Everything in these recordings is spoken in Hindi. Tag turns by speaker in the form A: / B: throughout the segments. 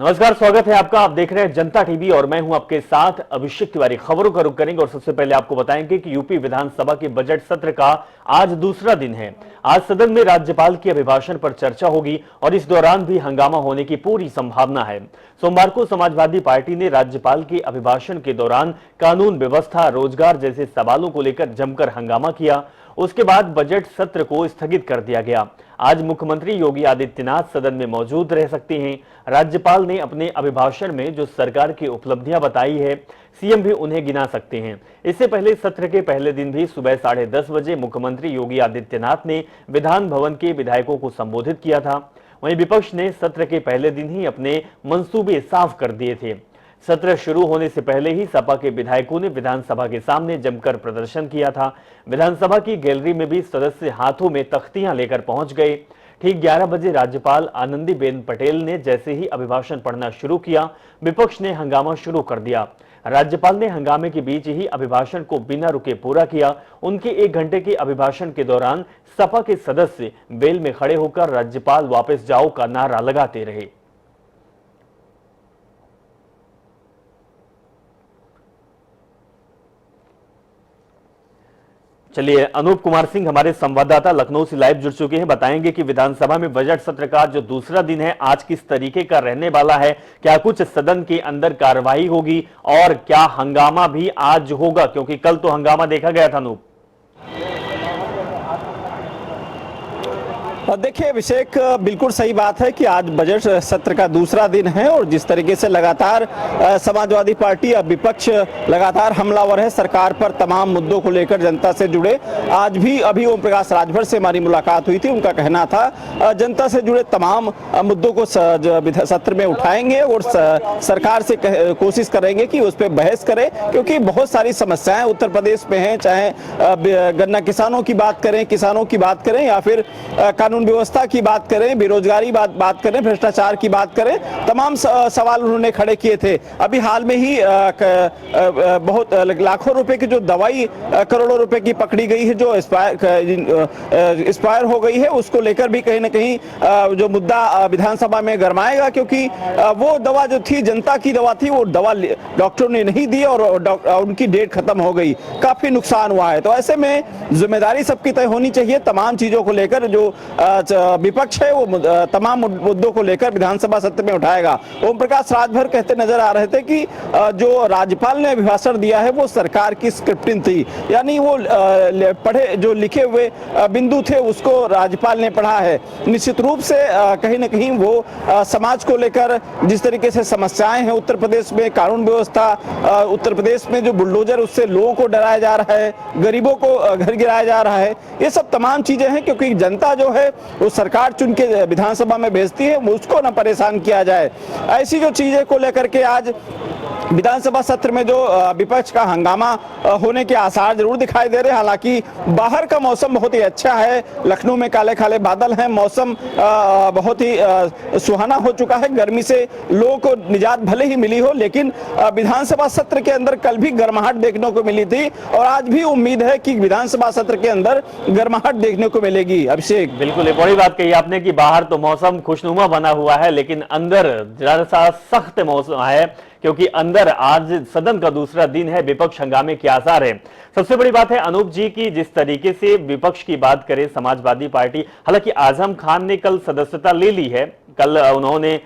A: नमस्कार, स्वागत है आपका। आप देख रहे हैं जनता टीवी और मैं हूं आपके साथ अभिषेक तिवारी। खबरों का रुख करेंगे और सबसे पहले आपको बताएंगे कि यूपी विधानसभा के बजट सत्र का आज दूसरा दिन है। आज सदन में राज्यपाल के अभिभाषण पर चर्चा होगी और इस दौरान भी हंगामा होने की पूरी संभावना है। सोमवार को समाजवादी पार्टी ने राज्यपाल के अभिभाषण के दौरान कानून व्यवस्था, रोजगार जैसे सवालों को लेकर जमकर हंगामा किया। उसके बाद बजट सत्र को स्थगित कर दिया गया। आज मुख्यमंत्री योगी आदित्यनाथ सदन में मौजूद रह सकते हैं। राज्यपाल ने अपने अभिभाषण में जो सरकार की उपलब्धियां बताई है, सीएम भी उन्हें गिना सकते हैं। इससे पहले सत्र के पहले दिन भी सुबह 10:30 बजे मुख्यमंत्री योगी आदित्यनाथ ने विधान भवन के विधायकों को संबोधित किया था। वहीं विपक्ष ने सत्र के पहले दिन ही अपने मंसूबे साफ कर दिए थे। सत्र शुरू होने से पहले ही सपा के विधायकों ने विधानसभा के सामने जमकर प्रदर्शन किया था। विधानसभा की गैलरी में भी सदस्य हाथों में तख्तियां लेकर पहुंच गए। ठीक 11 बजे राज्यपाल आनंदीबेन पटेल ने जैसे ही अभिभाषण पढ़ना शुरू किया, विपक्ष ने हंगामा शुरू कर दिया। राज्यपाल ने हंगामे के बीच ही अभिभाषण को बिना रुके पूरा किया। उनके 1 घंटे के अभिभाषण के दौरान सपा के सदस्य बेल में खड़े होकर राज्यपाल वापस जाओ का नारा लगाते रहे। चलिए, अनूप कुमार सिंह हमारे संवाददाता लखनऊ से लाइव जुड़ चुके हैं। बताएंगे कि विधानसभा में बजट सत्र का जो दूसरा दिन है, आज किस तरीके का रहने वाला है, क्या कुछ सदन के अंदर कार्रवाई होगी और क्या हंगामा भी आज होगा, क्योंकि कल तो हंगामा देखा गया था। अनूप,
B: देखिए अभिषेक, बिल्कुल सही बात है कि आज बजट सत्र का दूसरा दिन है और जिस तरीके से लगातार समाजवादी पार्टी अब विपक्ष लगातार हमलावर है सरकार पर तमाम मुद्दों को लेकर जनता से जुड़े। आज भी अभी ओम प्रकाश राजभर से हमारी मुलाकात हुई थी। उनका कहना था जनता से जुड़े तमाम मुद्दों को सत्र में उठाएंगे और सरकार से कोशिश करेंगे कि उस पर बहस करें, क्योंकि बहुत सारी समस्याएं उत्तर प्रदेश में हैं। चाहे गन्ना किसानों की बात करें, किसानों की बात करें, या फिर कानून व्यवस्था की बात करें, बेरोजगारी बात करें, भ्रष्टाचार की बात करें, तमाम सवाल उन्होंने खड़े किए थे। अभी हाल में ही बहुत लाखों रुपए की जो दवाई करोड़ों रुपए की पकड़ी गई है, जो एक्सपायर हो गई है, उसको लेकर भी कहीं ना कहीं जो मुद्दा विधानसभा में गरमाएगा, क्योंकि वो दवा जो थी जनता की दवा थी, वो दवा डॉक्टरों ने नहीं दी और उनकी डेट खत्म हो गई, काफी नुकसान हुआ है। तो ऐसे में जिम्मेदारी सबकी तय होनी चाहिए। तमाम चीजों को लेकर जो विपक्ष है वो तमाम मुद्दों को लेकर विधानसभा सत्र में उठाएगा। ओम प्रकाश राजभर कहते नजर आ रहे थे कि जो राज्यपाल ने अभिभाषण दिया है वो सरकार की स्क्रिप्टिंग थी, यानी वो पढ़े जो लिखे हुए बिंदु थे उसको राज्यपाल ने पढ़ा है। निश्चित रूप से कहीं ना कहीं वो समाज को लेकर जिस तरीके से समस्याएं हैं उत्तर प्रदेश में, कानून व्यवस्था, उत्तर प्रदेश में जो बुलडोजर उससे लोगों को डराया जा रहा है, गरीबों को घर गिराया जा रहा है, ये सब तमाम चीजें हैं। क्योंकि जनता जो है वो सरकार चुन के विधानसभा में भेजती है, उसको ना परेशान किया जाए। ऐसी जो चीजें को लेकर के आज विधानसभा सत्र में जो विपक्ष का हंगामा होने के आसार जरूर दिखाई दे रहे हैं। हालांकि बाहर का मौसम बहुत ही अच्छा है, लखनऊ में काले काले बादल हैं, मौसम बहुत ही सुहाना हो चुका है। गर्मी से लोगों को निजात भले ही मिली हो, लेकिन विधानसभा सत्र के अंदर कल भी गर्माहट देखने को मिली थी और आज भी उम्मीद है कि विधानसभा सत्र के अंदर गर्माहट देखने को मिलेगी। अभिषेक,
A: बिल्कुल एक बड़ी बात कही आपने कि बाहर तो मौसम खुशनुमा बना हुआ है, लेकिन अंदर जरा सा सख्त मौसम है, क्योंकि अंदर आज सदन का दूसरा दिन है, विपक्ष हंगामे के आसार है। सबसे बड़ी बात है अनूप जी की जिस तरीके से विपक्ष की बात करें, समाजवादी पार्टी, हालांकि आजम खान ने कल सदस्यता ले ली है, कल उन्होंने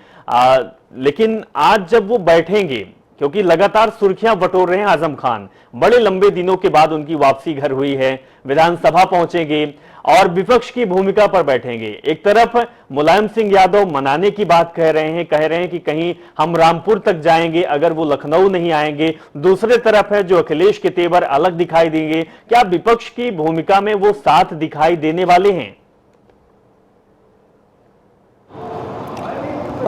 A: लेकिन आज जब वो बैठेंगे, क्योंकि लगातार सुर्खियां बटोर रहे हैं आजम खान, बड़े लंबे दिनों के बाद उनकी वापसी घर हुई है, विधानसभा पहुंचेंगे और विपक्ष की भूमिका पर बैठेंगे। एक तरफ मुलायम सिंह यादव मनाने की बात कह रहे हैं कि कहीं हम रामपुर तक जाएंगे अगर वो लखनऊ नहीं आएंगे। दूसरे तरफ है जो अखिलेश के तेवर अलग दिखाई देंगे। क्या विपक्ष की भूमिका में वो साथ दिखाई देने वाले हैं?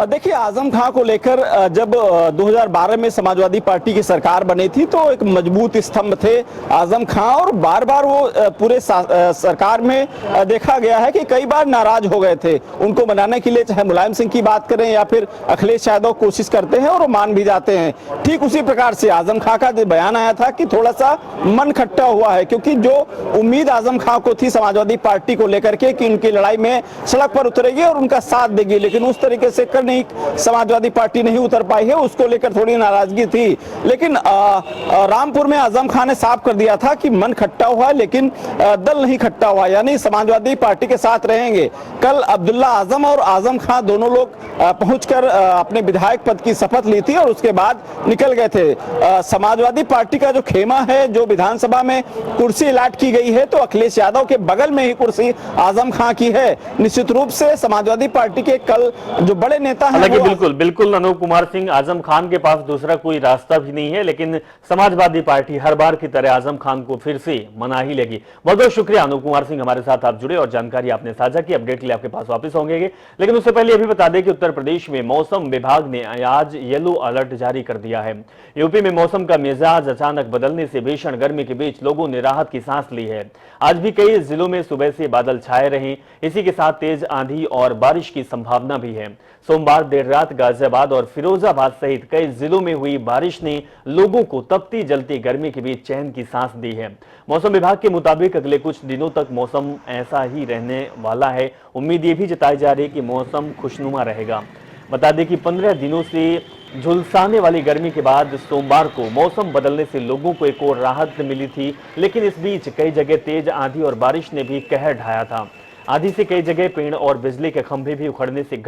B: देखिए, आजम खां को लेकर जब 2012 में समाजवादी पार्टी की सरकार बनी थी तो एक मजबूत स्तंभ थे आजम खां, और बार बार वो पूरे सरकार में देखा गया है कि कई बार नाराज हो गए थे। उनको मनाने के लिए चाहे मुलायम सिंह की बात करें या फिर अखिलेश यादव कोशिश करते हैं और वो मान भी जाते हैं। ठीक उसी प्रकार से आजम खां का बयान आया था कि थोड़ा सा मन खट्टा हुआ है, क्योंकि जो उम्मीद आजम खां को थी समाजवादी पार्टी को लेकर के कि उनकी लड़ाई में सड़क पर उतरेगी और उनका साथ देगी, लेकिन उस तरीके से कर नहीं समाजवादी पार्टी नहीं उतर पाई है, उसको लेकर थोड़ी नाराजगी थी। लेकिन रामपुर में आजम खान ने साफ कर दिया था कि मन खट्टा हुआ लेकिन दल नहीं खट्टा हुआ, यानी समाजवादी पार्टी के साथ रहेंगे। कल अब्दुल्ला आजम और आजम खान दोनों लोग पहुंचकर अपने विधायक पद की शपथ ली थी और उसके बाद निकल गए थे। समाजवादी पार्टी का जो खेमा है, जो विधानसभा में कुर्सी अलाट की गई है, तो अखिलेश यादव के बगल में ही कुर्सी आजम खान की है। निश्चित रूप से समाजवादी पार्टी के कल जो बड़े नेता हैं,
A: हालांकि बिल्कुल बिल्कुल अनूप कुमार सिंह, आजम खान के पास दूसरा कोई रास्ता भी नहीं है, लेकिन समाजवादी पार्टी हर बार की तरह आजम खान को फिर से मना ही लेगी। बहुत बहुत शुक्रिया अनूप कुमार सिंह, हमारे साथ आप जुड़े और जानकारी आपने साझा की। अपडेट के लिए आपके पास वापस होंगे, लेकिन उससे पहले यह भी बता दें कि उत्तर प्रदेश में मौसम विभाग ने आज येलो अलर्ट जारी कर दिया है। यूपी में मौसम का मिजाज अचानक बदलने से भीषण गर्मी के बीच लोगों ने राहत की सांस ली है। आज भी कई जिलों में सुबह से बादल छाए रहे, इसी के साथ तेज आंधी और बारिश की संभावना भी है। सोमवार देर रात गाजियाबाद और फिरोजाबाद सहित कई जिलों में हुई बारिश ने लोगों को तपती जलती गर्मी के बीच चैन की सांस दी है। मौसम विभाग के मुताबिक अगले कुछ दिनों तक मौसम ऐसा ही रहने वाला है। उम्मीद ये भी जताई जा रही है कि मौसम खुशनुमा रहेगा। बता दें कि 15 दिनों से झुलसाने वाली गर्मी के बाद सोमवार को मौसम बदलने से लोगों को एक और राहत मिली थी, लेकिन इस बीच कई जगह तेज आंधी और बारिश ने भी कहर ढाया था। आंधी से कई जगह पेड़ और बिजली के खंभे भी उखड़ने से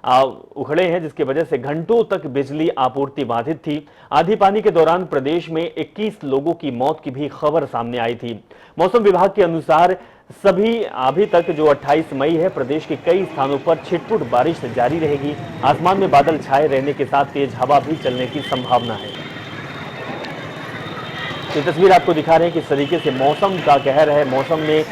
A: उखड़े हैं, जिसकी वजह से घंटों तक बिजली आपूर्ति बाधित थी। आंधी पानी के दौरान प्रदेश में 21 लोगों की मौत की भी खबर सामने आई थी। मौसम विभाग के अनुसार अभी तक जो 28 मई है, प्रदेश के कई स्थानों पर छिटपुट बारिश जारी रहेगी। आसमान में बादल छाए रहने के साथ तेज हवा भी चलने की संभावना है। ये तस्वीर आपको दिखा रहे हैं किस तरीके से मौसम का कहर है। मौसम में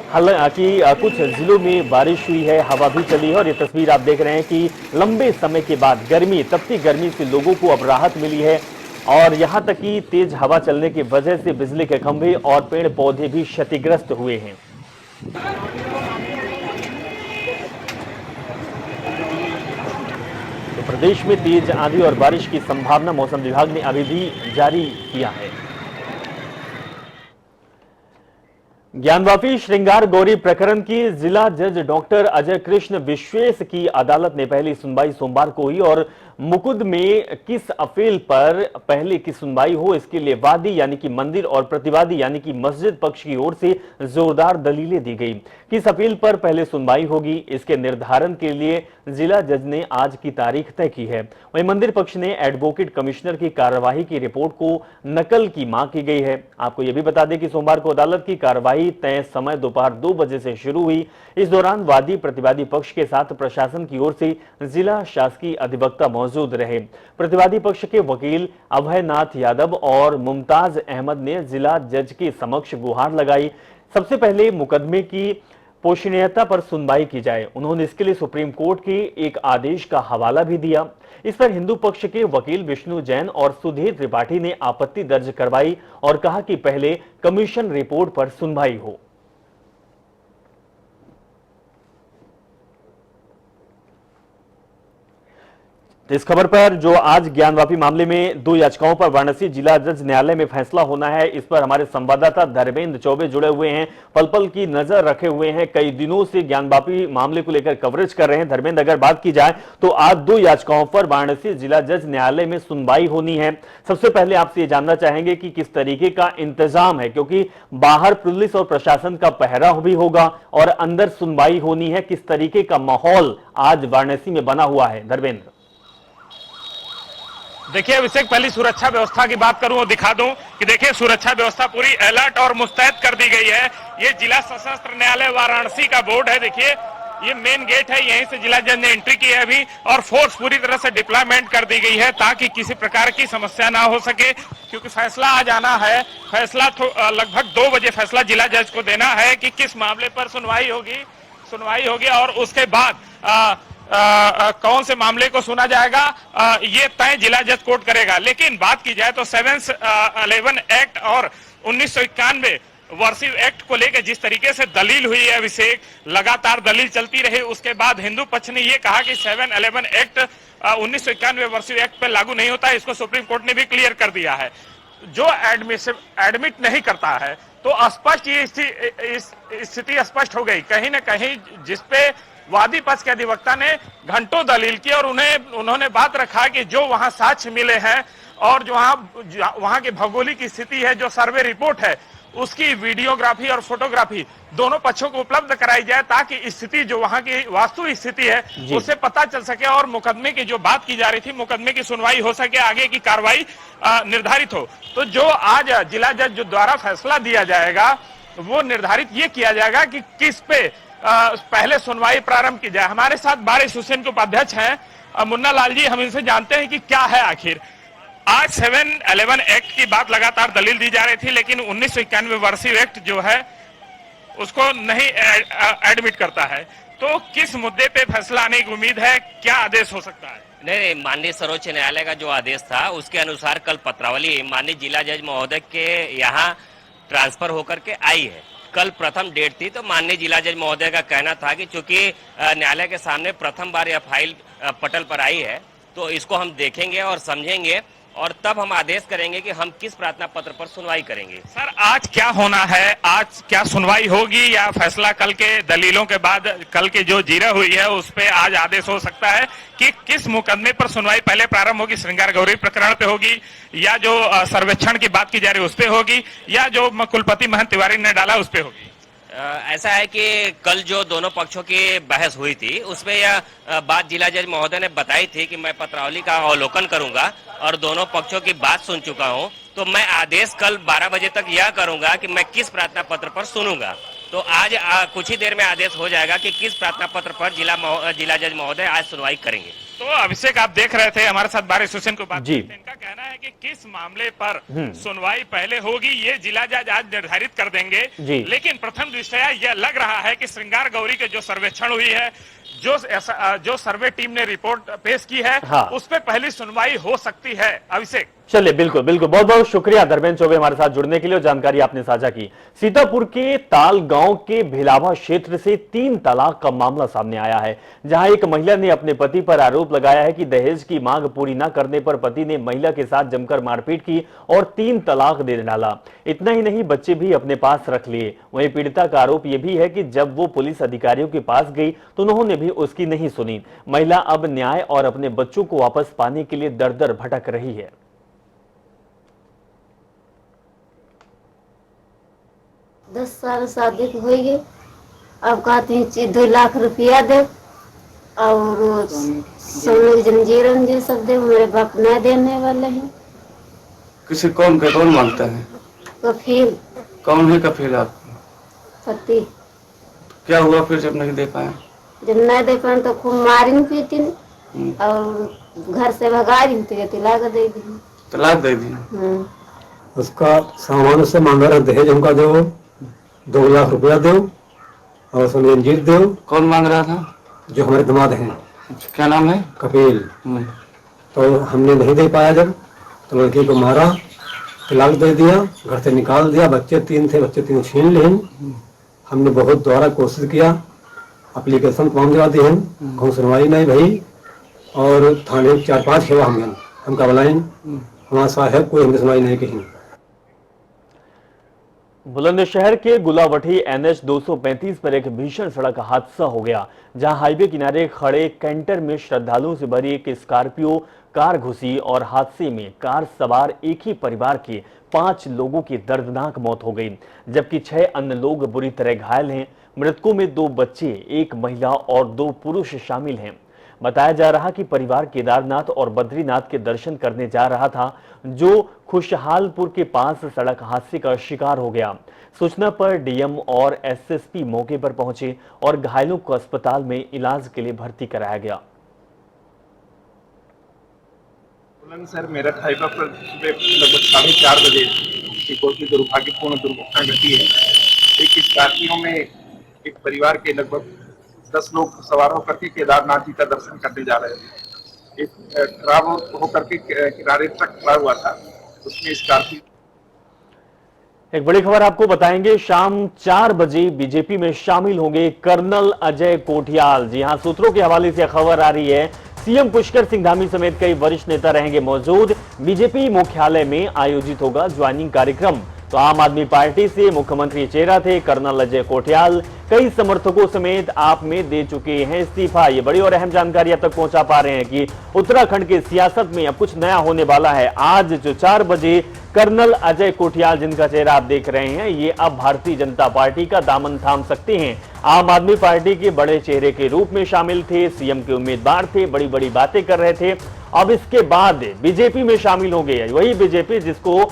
A: हालांकि कुछ जिलों में बारिश हुई है, हवा भी चली है, और ये तस्वीर आप देख रहे हैं कि लंबे समय के बाद तपती गर्मी से लोगों को अब राहत मिली है, और यहां तक कि तेज हवा चलने की वजह से बिजली के खंभे और पेड़ पौधे भी क्षतिग्रस्त हुए हैं। तो प्रदेश में तेज आंधी और बारिश की संभावना मौसम विभाग ने अभी भी जारी किया है। ज्ञानवापी श्रृंगार गौरी प्रकरण की जिला जज डॉक्टर अजय कृष्ण विश्वेश की अदालत ने पहली सुनवाई सोमवार को हुई, और मुकुद में किस अपील पर पहले की सुनवाई हो, इसके लिए वादी यानी कि मंदिर और प्रतिवादी यानी कि मस्जिद पक्ष की ओर से जोरदार दलीलें दी गई। किस अपील पर पहले सुनवाई होगी, इसके निर्धारण के लिए जिला जज ने आज की तारीख तय की है। वहीं मंदिर पक्ष ने एडवोकेट कमिश्नर की कार्यवाही की रिपोर्ट को नकल की मांग की गई है। आपको यह भी बता दें कि सोमवार को अदालत की कार्यवाही तय समय दोपहर 2 बजे से शुरू हुई। इस दौरान वादी प्रतिवादी पक्ष के साथ प्रशासन की ओर से जिला शासकीय अधिवक्ता मौजूद रहे। प्रतिवादी पक्ष के वकील अभयनाथ यादव और मुमताज अहमद ने जिला जज के समक्ष गुहार लगाई। सबसे पहले मुकदमे की पोषणीयता पर सुनवाई की जाए। उन्होंने इसके लिए सुप्रीम कोर्ट के एक आदेश का हवाला भी दिया। इस पर हिंदू पक्ष के वकील विष्णु जैन और सुधीर त्रिपाठी ने आपत्ति दर्ज करवाई और कहा कि पहले कमीशन रिपोर्ट पर सुनवाई हो। इस खबर पर जो आज ज्ञानवापी मामले में 2 याचिकाओं पर वाराणसी जिला जज न्यायालय में फैसला होना है, इस पर हमारे संवाददाता धर्मेंद्र चौबे जुड़े हुए हैं, पल पल की नजर रखे हुए हैं। कई दिनों से ज्ञानवापी मामले को लेकर कवरेज कर रहे हैं। धर्मेंद्र, अगर बात की जाए तो आज 2 याचिकाओं पर वाराणसी जिला जज न्यायालय में सुनवाई होनी है। सबसे पहले आपसे ये जानना चाहेंगे कि किस तरीके का इंतजाम है, क्योंकि बाहर पुलिस और प्रशासन का पहरा भी होगा और अंदर सुनवाई होनी है। किस तरीके का माहौल आज वाराणसी में बना हुआ है धर्मेंद्र?
C: देखिए अभिषेक, पहली सुरक्षा व्यवस्था की बात करूं और दिखा दूं कि देखिए सुरक्षा व्यवस्था पूरी अलर्ट और मुस्तैद कर दी गई है। ये जिला सशस्त्र न्यायालय वाराणसी का बोर्ड है। देखिए ये मेन गेट है, यहीं से जिला जज ने एंट्री की है अभी, और फोर्स पूरी तरह से डिप्लॉयमेंट कर दी गई है ताकि किसी प्रकार की समस्या ना हो सके, क्योंकि फैसला आज आना है। फैसला लगभग 2 बजे फैसला जिला जज को देना है कि किस मामले पर सुनवाई होगी और उसके बाद कौन से मामले को सुना जाएगा, ये तय जिला जज कोर्ट करेगा। लेकिन बात की जाए तो 711 एक्ट और 1991 वर्सिव एक्ट को लेकर जिस तरीके से दलील हुई है अभिषेक, लगातार दलील चलती रही। उसके बाद हिंदू पक्ष ने यह कहा कि 711 एक्ट 1991 वर्सिव एक्ट पर लागू नहीं होता है। इसको सुप्रीम कोर्ट ने भी क्लियर कर दिया है। जो एडमिट नहीं करता है तो स्पष्ट ये स्थिति स्पष्ट हो गई। कहीं ना कहीं जिसपे वादी पक्ष के अधिवक्ता ने घंटों दलील की और उन्होंने बात रखा कि जो वहां साक्ष्य मिले हैं और जो वहां की भौगोलिक स्थिति है, जो सर्वे रिपोर्ट है, उसकी वीडियोग्राफी और फोटोग्राफी दोनों पक्षों को उपलब्ध कराई जाए ताकि स्थिति जो वहां की वास्तु स्थिति है उससे पता चल सके और मुकदमे की जो बात की जा रही थी, मुकदमे की सुनवाई हो सके, आगे की कार्रवाई निर्धारित हो। तो जो आज जिला जज जो द्वारा फैसला दिया जाएगा वो निर्धारित ये किया जाएगा कि किस पे पहले सुनवाई प्रारंभ की जाए। हमारे साथ बार एसोसिएशन के उपाध्यक्ष हैं मुन्ना लाल जी, हम इनसे जानते हैं कि क्या है आखिर आज 711 एक्ट की बात लगातार दलील दी जा रही थी, लेकिन 1991 वर्षीय एक्ट जो है उसको नहीं एडमिट करता है। तो किस मुद्दे पे फैसला आने की उम्मीद है, क्या आदेश हो सकता है?
D: नहीं, माननीय सर्वोच्च न्यायालय का जो आदेश था उसके अनुसार कल पत्रावली माननीय जिला जज महोदय के यहाँ ट्रांसफर होकर के आई है। कल प्रथम डेट थी, तो माननीय जिला जज महोदय का कहना था कि चूंकि न्यायालय के सामने प्रथम बार यह फाइल पटल पर आई है तो इसको हम देखेंगे और समझेंगे और तब हम आदेश करेंगे कि हम किस प्रार्थना पत्र पर सुनवाई करेंगे।
C: सर, आज क्या होना है? आज क्या सुनवाई होगी या फैसला कल के दलीलों के बाद, कल की जो जीरा हुई है उस पे आज आदेश हो सकता है कि किस मुकदमे पर सुनवाई पहले प्रारंभ होगी? श्रृंगार गौरी प्रकरण पे होगी या जो सर्वेक्षण की बात की जा रही है उस पे होगी या जो कुलपति महंत तिवारी ने डाला उस पे होगी?
D: ऐसा है कि कल जो दोनों पक्षों की बहस हुई थी उसमें यह बात जिला जज महोदय ने बताई थी कि मैं पत्रावली का अवलोकन करूंगा और दोनों पक्षों की बात सुन चुका हूं, तो मैं आदेश कल 12 बजे तक यह करूंगा कि मैं किस प्रार्थना पत्र पर सुनूंगा। तो आज कुछ ही देर में आदेश हो जाएगा कि किस प्रार्थना पत्र पर जिला जज महोदय आज सुनवाई करेंगे।
C: तो अभिषेक, आप देख रहे थे हमारे साथ बार एसोसिएशन को बात, इनका कहना है कि किस मामले पर सुनवाई पहले होगी ये जिला जज आज निर्धारित कर देंगे, लेकिन प्रथम दृष्टया यह लग रहा है कि श्रृंगार गौरी के जो सर्वेक्षण हुई है, जो सर्वे टीम ने रिपोर्ट पेश की है, उस पर पहली सुनवाई हो सकती है। अभिषेक,
A: चलिए, बिल्कुल बिल्कुल, बहुत बहुत शुक्रिया धर्मेंद्र चौबे हमारे साथ जुड़ने के लिए और जानकारी आपने साझा की। सीतापुर के ताल गांव के भिलावा क्षेत्र से 3 तलाक का मामला सामने आया है, जहां एक महिला ने अपने पति पर आरोप लगाया है कि दहेज की मांग पूरी न करने पर पति ने महिला के साथ जमकर मारपीट की और 3 तलाक दे डाला। इतना ही नहीं, बच्चे भी अपने पास रख लिए। वहीं पीड़िता का आरोप यह भी है कि जब वो पुलिस अधिकारियों के पास गई तो उन्होंने भी उसकी नहीं सुनी। महिला अब न्याय और अपने बच्चों को वापस पाने के लिए दर दर भटक रही है।
E: 10 साल शादी हो गई, अब कहते हैं 2 लाख रुपया दे और सोने की जंजीर सब दे। मेरे बाप नहीं देने वाले हैं।
F: किसी कौन का कौन मांगता है?
E: कफील।
F: कौन है कफील आपको?
E: पति।
F: क्या हुआ फिर जब नहीं दे पाए?
E: जब नहीं दे पाए तो खूब मारी पीटी और घर से भगा दी, तलाक दे दी।
F: तलाक दे दी?
G: उसका सामान से मांगा रहा, दहेज हमका दो, 2 लाख रुपया दो और सोने जंजीर दो।
F: कौन मांग रहा था?
G: जो हमारे दामाद हैं।
F: क्या नाम है?
G: कपिल। तो हमने नहीं दे पाया, जब तो लड़की को मारा, तलाक दे दिया, घर से निकाल दिया। बच्चे 3 थे, बच्चे 3 छीन लिए। हमने बहुत दोबारा कोशिश किया, एप्लीकेशन तमाम जगह दी, कहूँ सुनवाई नहीं भई और थाने 4-5 सेवा हमका बुलाइन, हमारे साहब कोई हमने सुनवाई नहीं की।
A: बुलंदशहर के गुलावटी NH 235 पर एक भीषण सड़क हादसा हो गया, जहां हाईवे किनारे खड़े कैंटर में श्रद्धालुओं से भरी एक स्कॉर्पियो कार घुसी और हादसे में कार सवार एक ही परिवार के 5 लोगों की दर्दनाक मौत हो गई, जबकि 6 अन्य लोग बुरी तरह घायल हैं। मृतकों में 2 बच्चे, 1 महिला और 2 पुरुष शामिल हैं। बताया जा रहा कि परिवार केदारनाथ और बद्रीनाथ के दर्शन करने जा रहा था, जो खुशहालपुर के पास सड़क हादसे का शिकार हो गया। सूचना पर डीएम और एसएसपी मौके पर पहुंचे और घायलों को अस्पताल में इलाज के लिए भर्ती कराया गया।
H: बुलंदशहर मेरठ हाईवे पर सुबह लगभग 4:30 बजे एक बहुत ही दुर्भाग्यपूर्ण दुर्घटना घटी है। एक स्कॉर्पियो में एक परिवार के लगभग 10 लोग सवार होकर के केदारनाथ जी का दर्शन करने जा रहे थे। एक खराब होकर के किनारे ट्रक खड़ा हुआ था, उसमें स्कॉर्पियो।
A: एक बड़ी खबर आपको बताएंगे, शाम 4 बजे बीजेपी में शामिल होंगे कर्नल अजय कोठियाल। जी हां, सूत्रों के हवाले से खबर आ रही है, सीएम पुष्कर सिंह धामी समेत कई वरिष्ठ नेता रहेंगे मौजूद। बीजेपी मुख्यालय में आयोजित होगा ज्वाइनिंग कार्यक्रम। तो आम आदमी पार्टी से मुख्यमंत्री चेहरा थे कर्नल अजय कोठियाल कई समर्थकों समेत आप में दे चुके हैं इस्तीफा। ये बड़ी और अहम जानकारी अब तक पहुंचा पा रहे हैं कि उत्तराखंड की सियासत में अब कुछ नया होने वाला है। आज जो 4 बजे कर्नल अजय कोठियाल जिनका चेहरा आप देख रहे हैं, ये अब भारतीय जनता पार्टी का दामन थाम सकते हैं। आम आदमी पार्टी के बड़े चेहरे के रूप में शामिल थे, सीएम के उम्मीदवार थे, बड़ी बड़ी बातें कर रहे थे। अब इसके बाद बीजेपी में शामिल हो गए, वही बीजेपी जिसको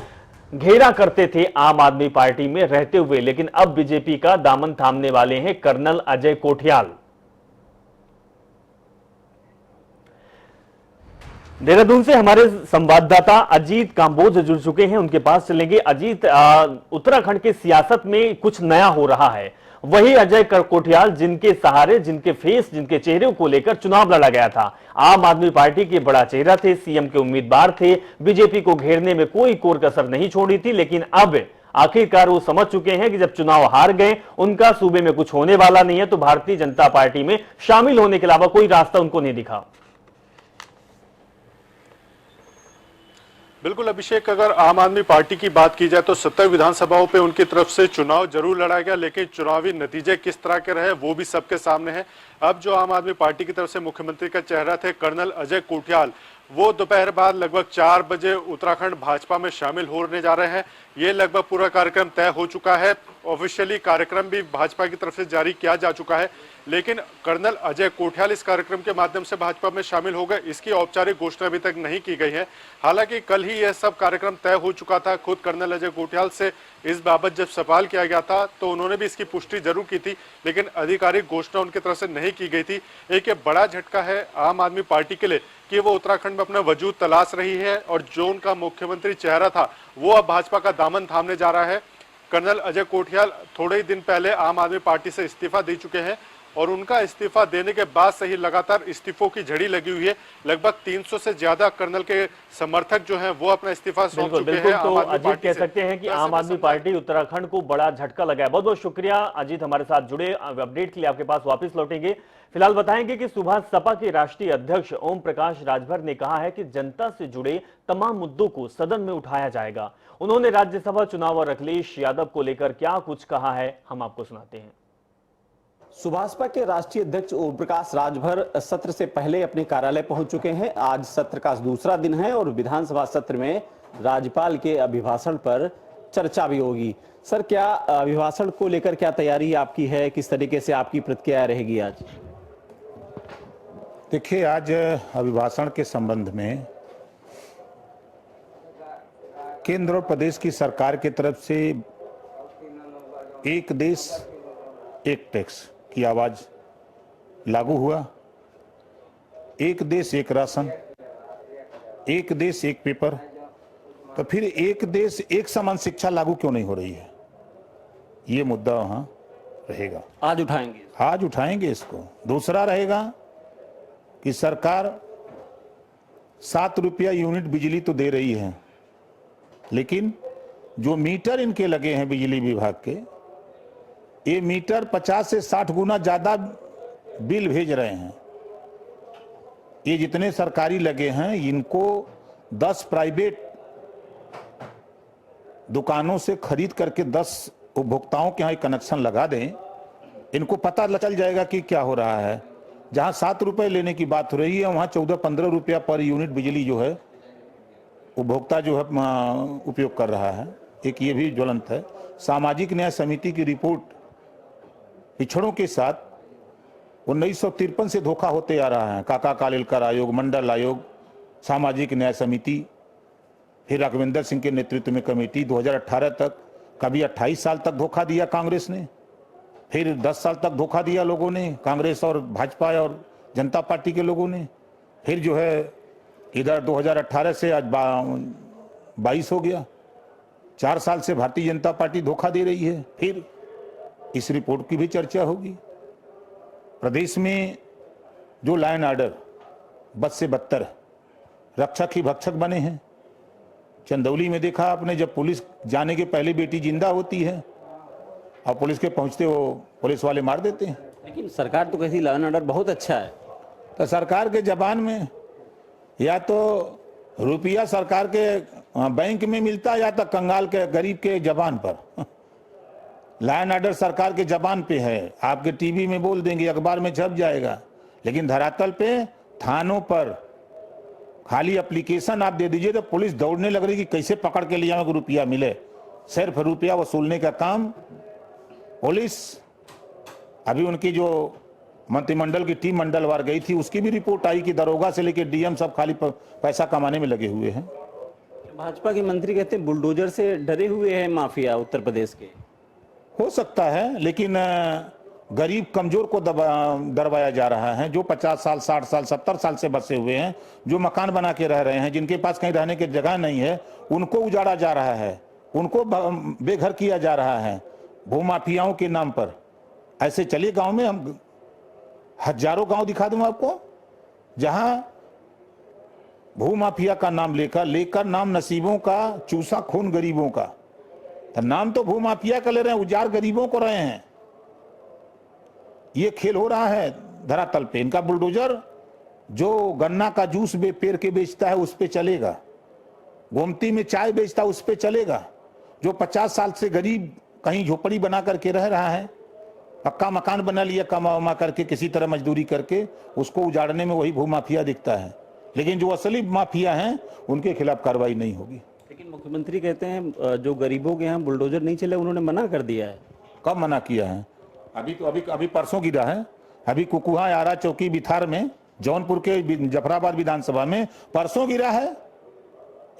A: घेरा करते थे आम आदमी पार्टी में रहते हुए, लेकिन अब बीजेपी का दामन थामने वाले हैं कर्नल अजय कोठियाल। देहरादून से हमारे संवाददाता अजीत कांबोज जुड़ चुके हैं, उनके पास चलेंगे। अजीत, उत्तराखंड की सियासत में कुछ नया हो रहा है, वही अजय कोठियाल जिनके सहारे, जिनके फेस, जिनके चेहरे को लेकर चुनाव लड़ा गया था। आम आदमी पार्टी के बड़ा चेहरा थे, सीएम के उम्मीदवार थे, बीजेपी को घेरने में कोई कोर कसर नहीं छोड़ी थी। लेकिन अब आखिरकार वो समझ चुके हैं कि जब चुनाव हार गए, उनका सूबे में कुछ होने वाला नहीं है, तो भारतीय जनता पार्टी में शामिल होने के अलावा कोई रास्ता उनको नहीं दिखा।
I: बिल्कुल अभिषेक, अगर आम आदमी पार्टी की बात की जाए तो 70 विधानसभाओं पे उनकी तरफ से चुनाव जरूर लड़ा गया, लेकिन चुनावी नतीजे किस तरह के रहे वो भी सबके सामने है। अब जो आम आदमी पार्टी की तरफ से मुख्यमंत्री का चेहरा थे कर्नल अजय कोठियाल, वो दोपहर बाद लगभग 4 बजे उत्तराखंड भाजपा में शामिल होने जा रहे हैं। ये लगभग पूरा कार्यक्रम तय हो चुका है, ऑफिशियली कार्यक्रम भी भाजपा की तरफ से जारी किया जा चुका है, लेकिन कर्नल अजय कोठियाल इस कार्यक्रम के माध्यम से भाजपा में शामिल हो गए, इसकी औपचारिक घोषणा अभी तक नहीं की गई है। हालांकि कल ही यह सब कार्यक्रम तय हो चुका था। खुद कर्नल अजय कोठियाल से इस बाबत जब सवाल किया गया था तो उन्होंने भी इसकी पुष्टि जरूर की थी, लेकिन आधिकारिक घोषणा उनकी तरफ से नहीं की गई थी। एक बड़ा झटका है आम आदमी पार्टी के लिए कि वो उत्तराखंड में अपना वजूद तलाश रही है, और जो उनका मुख्यमंत्री चेहरा था वो अब भाजपा का दामन थामने जा रहा है। कर्नल अजय कोठियाल थोड़े ही दिन पहले आम आदमी पार्टी से इस्तीफा दे चुके हैं, और उनका इस्तीफा देने के बाद से ही लगातार इस्तीफों की झड़ी लगी हुई है। लगभग 300 से ज्यादा कर्नल के समर्थक जो हैं वो अपना इस्तीफा सौंप चुके हैं।
A: तो अजीत कह सकते हैं कि आम आदमी पार्टी उत्तराखंड को बड़ा झटका लगा है। बहुत बहुत शुक्रिया अजीत, हमारे साथ जुड़े। अपडेट के लिए आपके पास वापस लौटेंगे। फिलहाल बताएंगे कि सुबह सपा के राष्ट्रीय अध्यक्ष ओम प्रकाश राजभर ने कहा है कि जनता से जुड़े तमाम मुद्दों को सदन में उठाया जाएगा। उन्होंने राज्यसभा चुनाव और अखिलेश यादव को लेकर क्या कुछ कहा है, हम आपको सुनाते हैं।
B: सुभाषपा के राष्ट्रीय अध्यक्ष ओम प्रकाश राजभर सत्र से पहले अपने कार्यालय पहुंच चुके हैं। आज सत्र का दूसरा दिन है और विधानसभा सत्र में राज्यपाल के अभिभाषण पर चर्चा भी होगी। सर, क्या अभिभाषण को लेकर क्या तैयारी आपकी है, किस तरीके से आपकी प्रतिक्रिया रहेगी आज?
J: देखिए, आज अभिभाषण के संबंध में केंद्र और प्रदेश की सरकार की तरफ से एक देश एक टैक्स की आवाज लागू हुआ। एक देश एक राशन, एक देश एक पेपर, तो फिर एक देश एक समान शिक्षा लागू क्यों नहीं हो रही है, ये मुद्दा वहां रहेगा। आज उठाएंगे इसको। दूसरा रहेगा कि सरकार 7 रुपया यूनिट बिजली तो दे रही है, लेकिन जो मीटर इनके लगे हैं बिजली विभाग के, ये मीटर 50 से 60 गुना ज्यादा बिल भेज रहे हैं। ये जितने सरकारी लगे हैं, इनको 10 प्राइवेट दुकानों से खरीद करके 10 उपभोक्ताओं के यहाँ कनेक्शन लगा दें, इनको पता चल जाएगा कि क्या हो रहा है। जहां 7 रुपए लेने की बात हो रही है, वहां 14-15 रुपया पर यूनिट बिजली जो है उपभोक्ता जो है उपयोग कर रहा है। एक ये भी ज्वलंत है। सामाजिक न्याय समिति की रिपोर्ट पिछड़ों के साथ 1953 से धोखा होते आ रहा है। काका कालेलकर आयोग, मंडल आयोग, सामाजिक न्याय समिति, फिर राघवेंद्र सिंह के नेतृत्व में कमेटी 2018 तक, कभी 28 साल तक धोखा दिया कांग्रेस ने, फिर 10 साल तक धोखा दिया लोगों ने, कांग्रेस और भाजपा और जनता पार्टी के लोगों ने। फिर जो है इधर 2018 से आज 22 हो गया, 4 साल से भारतीय जनता पार्टी धोखा दे रही है। फिर इस रिपोर्ट की भी चर्चा होगी। प्रदेश में जो लाइन ऑर्डर बद से बदतर, रक्षक ही भक्षक बने हैं। चंदौली में देखा आपने, जब पुलिस जाने के पहले बेटी जिंदा होती है और पुलिस के पहुंचते वो पुलिस वाले मार देते हैं।
B: लेकिन सरकार तो कहती लॉ एंड ऑर्डर बहुत अच्छा है।
J: तो सरकार के जबान में या तो रुपया सरकार के बैंक में मिलता या तो कंगाल के गरीब के जबान पर। लॉ एंड ऑर्डर सरकार के जबान पे है, आपके टीवी में बोल देंगे, अखबार में छप जाएगा, लेकिन धरातल पे थानों पर खाली एप्लीकेशन आप दे दीजिए तो पुलिस दौड़ने लग रही कि कैसे पकड़ के लिया में रुपया मिले। सिर्फ रुपया वसूलने का काम पुलिस। अभी उनकी जो मंत्रिमंडल की टीम मंडलवार गई थी उसकी भी रिपोर्ट आई कि दरोगा से लेकर डीएम सब खाली पैसा कमाने में लगे हुए हैं।
B: भाजपा के मंत्री कहते हैं बुलडोजर से डरे हुए हैं माफिया उत्तर प्रदेश के।
J: हो सकता है, लेकिन गरीब कमजोर को दरवाया जा रहा है। जो 50 साल 60 साल 70 साल से बसे हुए हैं, जो मकान बना के रह रहे हैं, जिनके पास कहीं रहने की जगह नहीं है, उनको उजाड़ा जा रहा है, उनको बेघर किया जा रहा है भूमाफियाओं के नाम पर। ऐसे चलिए गांव में हम हजारों गांव दिखा दूं आपको जहां भूमाफिया का नाम लेकर नाम नसीबों का चूसा खून गरीबों का। तो नाम तो भूमाफिया का ले रहे हैं, उजाड़ गरीबों को रहे हैं। ये खेल हो रहा है धरातल पे। इनका बुलडोजर जो गन्ना का जूस पेर के बेचता है उस पे चलेगा, गोमती में चाय बेचता है उस पे चलेगा, जो 50 साल से गरीब कहीं झोपड़ी बना करके रह रहा है, पक्का मकान बना लिया कमा उमा करके किसी तरह मजदूरी करके, उसको उजाड़ने में वही भूमाफिया दिखता है। लेकिन जो असली माफिया हैं उनके खिलाफ कार्रवाई नहीं होगी।
B: लेकिन मुख्यमंत्री कहते हैं जो गरीबों के यहाँ बुलडोजर नहीं चले, उन्होंने मना कर दिया है।
J: कब मना किया है? अभी परसों गिरा है। अभी कुकुहा आरा चौकी बिथार में, जौनपुर के जफराबाद विधानसभा में परसों गिरा है।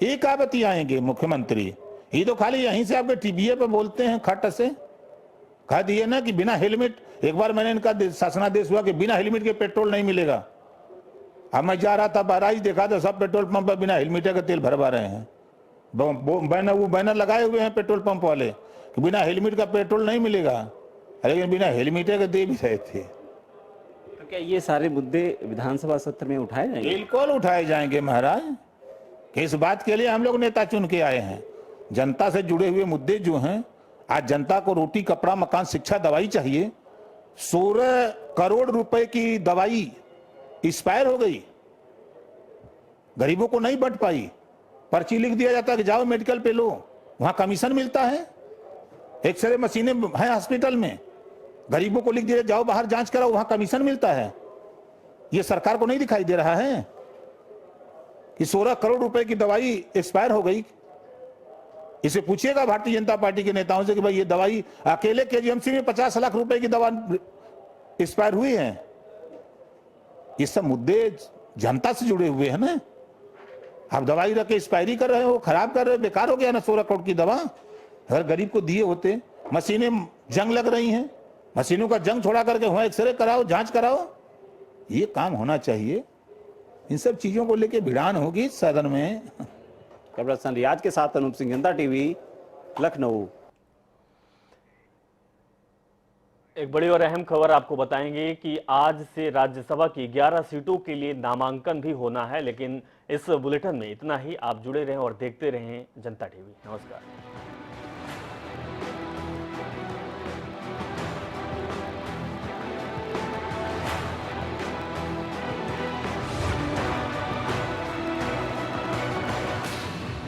J: एक क्या बतियाएंगे मुख्यमंत्री? ये तो खाली यहीं से आपके टीवीए पे बोलते हैं, खट से कह दिए ना कि बिना हेलमेट। एक बार मैंने इनका शासनादेश हुआ कि बिना हेलमेट के पेट्रोल नहीं मिलेगा। अब मैं जा रहा था बहराइच, देखा तो सब पेट्रोल पंप पर बिना हेलमेट का तेल भरवा रहे हैं। बैनर लगाए हुए हैं पेट्रोल पंप वाले कि बिना हेलमेट का पेट्रोल नहीं मिलेगा, लेकिन बिना हेलमेट के दे भी रहे थे।
B: तो क्या ये सारे मुद्दे विधानसभा सत्र में उठाए जाएंगे?
J: बिल्कुल उठाए जाएंगे महाराज। इस बात के लिए हम लोग नेता चुन के आए हैं। जनता से जुड़े हुए मुद्दे जो हैं, आज जनता को रोटी कपड़ा मकान शिक्षा दवाई चाहिए। 16 करोड़ रुपए की दवाई एक्सपायर हो गई, गरीबों को नहीं बंट पाई। पर्ची लिख दिया जाता है कि जाओ मेडिकल पे लो, वहां कमीशन मिलता है। एक्सरे मशीनें हैं हॉस्पिटल में, गरीबों को लिख दिया जाओ बाहर जांच कराओ, वहां कमीशन मिलता है। ये सरकार को नहीं दिखाई दे रहा है कि 16 करोड़ रुपए की दवाई एक्सपायर हो गई। इसे पूछिएगा भारतीय जनता पार्टी के नेताओं से कि भाई ये दवाई अकेले केजीएमसी में 50 लाख रुपए की दवा एक्सपायर हुई है। ये सब मुद्दे जनता से जुड़े हुए हैं ना। आप दवाई रख के एक्सपायरी कर रहे हो, खराब कर रहे हो, बेकार हो गया ना 16 करोड़ की दवा। अगर गरीब को दिए होते। मशीनें जंग लग रही हैं, मशीनों का जंग छोड़ा करके वहां एक्सरे कराओ, जांच कराओ, ये काम होना चाहिए। इन सब चीजों को लेके भिड़ान होगी सदन में।
B: कैमरा रियाज के साथ अनूप सिंह, जनता टीवी, लखनऊ।
A: एक बड़ी और अहम खबर आपको बताएंगे कि आज से राज्यसभा की 11 सीटों के लिए नामांकन भी होना है। लेकिन इस बुलेटिन में इतना ही। आप जुड़े रहें और देखते रहें जनता टीवी। नमस्कार।